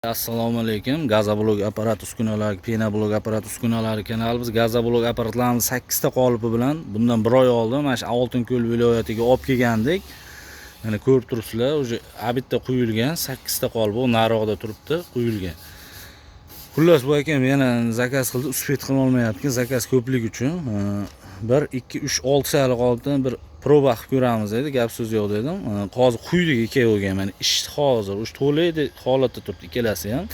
Assalomu alaykum. Gazoblok apparat uskunalari, pena-blok apparat uskunalari kanalimiz. Gazoblok apparatlarimiz 8 ta qolipi bilan bundan 1 oy oldin mana shu Oltinko'l viloyatiga olib kelgandik. Mana ko'rib turibsizlar, o'sha abitda quyilgan 8 ta qolip, u nariroqda turibdi, quyilgan. Xullas bu akam yana zakaz qildi, uspet qila olmayapti, zakaz ko'plik uchun. 1 2 3 6 sali qolibdan bir proba qilib ko'ramiz dedi, gap so'z yo'q dedim. Hozir quydik ikkoviga, mana ish hozir o'sha to'laydi holatda turibdi ikkalasi ham.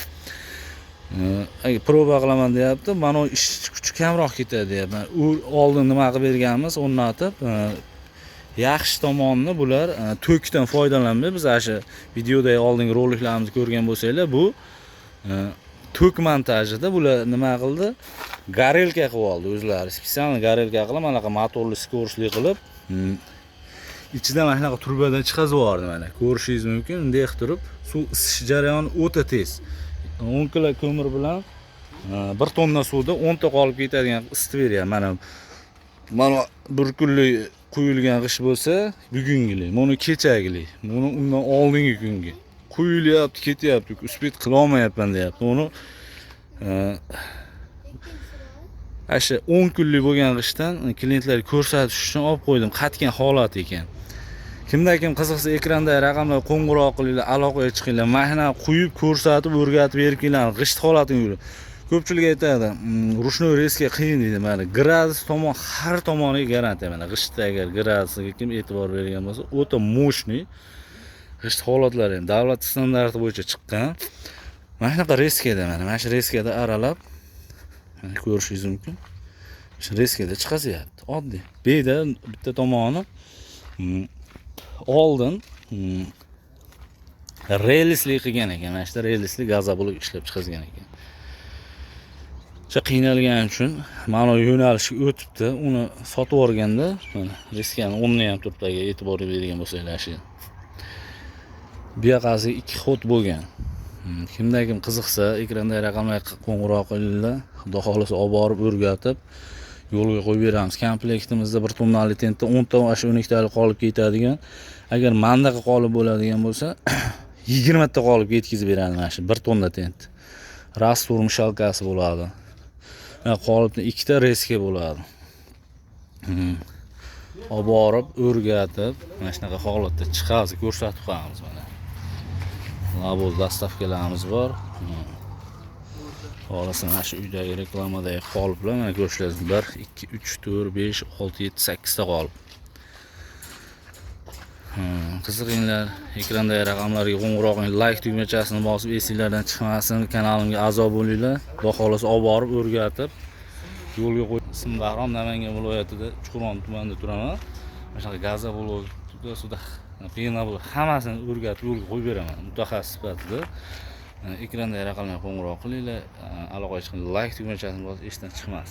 Proba qilaman deyapti. Mana o ish kuchi kamroq ketadi deyapman. U oldin nima qilib berganmiz, o'rnatib, yaxshi tomonini bular to'kdan foydalanmay, biz shu videodagi oldingi roliklarimizni ko'rgan bo'lsanglar, bu tok montajida bular nima qildi? Garelka qilib oldi o'zlari. Spesial garelka qilib, mana bunaqa motorli skorsli qilib, ichidan mana shunaqa turbadan chiqazib yubordi mana. Ko'rishingiz mumkin. Bunday turib, suv isish jarayoni o'ta tez. 10 kilo ko'mir bilan 1 tonna suvda 10 ta qolib ketadigan isitib beryapti. Mana 1 kunlik quyilgan g'ish bo'lsa, bugungilik, buni kechagilik, buni undan oldingi kungi. Quyilyapti, ketyapti, uspet qila olmayapman deyapti. Uni asha 10 kunlik bo'lgan g'ishdan klientlarga ko'rsatish uchun olib qo'ydim. Qatgan holat ekan. Kimda-kim qiziqsa ekranda raqamlar qo'ng'iroq qilinglar, aloqaga chiqinglar. Mana quyib ko'rsatib, o'rgatib berkinglar, g'isht holatini ko'rib. Ko'pchilik aytadi, rushnoy reska qiyin deydi. Mana gradus tomon, har tomoniga garantiya. Mana g'ishtda agar gradusiga kim e'tibor bergan bo'lsa, o'ta mo'shniy g'isht holatlari ham davlat standarti bo'yicha chiqqan. Mana shunaqa reskada, mana shu reskada aralab, mana ko'rishingiz mumkin. Shu reskada chiqazyapti, oddiy. Beda bitta tomoni oldin relisli qilgan ekan. Mana shu relisli gazoblok ishlab chiqazgan ekan. O'sha qiynalgani uchun mana yo'nalishga o'tibdi. Uni sotib o'rganda, mana reskani o'rni ham turibdi, e'tibor bergan bo'lsanglar shu. Bu yoqasi 2 xot bo'lgan. Kimda-kim qiziqsa, ekranda raqamlarga qo'ng'iroq qilinglar. Xudo xolasa olib borib o'rgatib, yo'lga qo'yib beramiz. Komplektimizda 1 tonnali tentda 10 ta shu 12 talik qolib ketadigan. Agar mandaqa qolib bo'ladigan bo'lsa, 20 ta qolib yetkazib beradi mana shu 1 tonna tent. Rastur mishalkasi bo'ladi. Qolipda 2 ta reska bo'ladi. Olib borib o'rgatib, mana shunaqa holatda chiqazi ko'rsatib qo'yamiz mana. Laboz dastavkalarimiz bor. Xohlasan mana shu uydagi reklamadagi qoliplar mana ko'rishingiz 1 2 3 4 5 6 7 8 ta qolip. Qiziqinglar, ekrandagi raqamlarga qo'ng'iroq qiling, like tugmachasini bosib, esinglardan chiqmasin, kanalimga a'zo bo'linglar. Xudo xolasa olib borib o'rgatib, yo'lga qo'yib. Ismim Bahrom, Namangan viloyatida, Chuqurg'on tumanida turaman. Mana shunaqa gazoblok, suvda pena-blok hammasini o'rgatib yo'lga qo'yib beraman, mutaxassis sifatida. Ekrandagi raqamlarga qo'ng'iroq qilinglar, aloqaga chiqing, like tugmachasini bosib, esdan chiqmasin.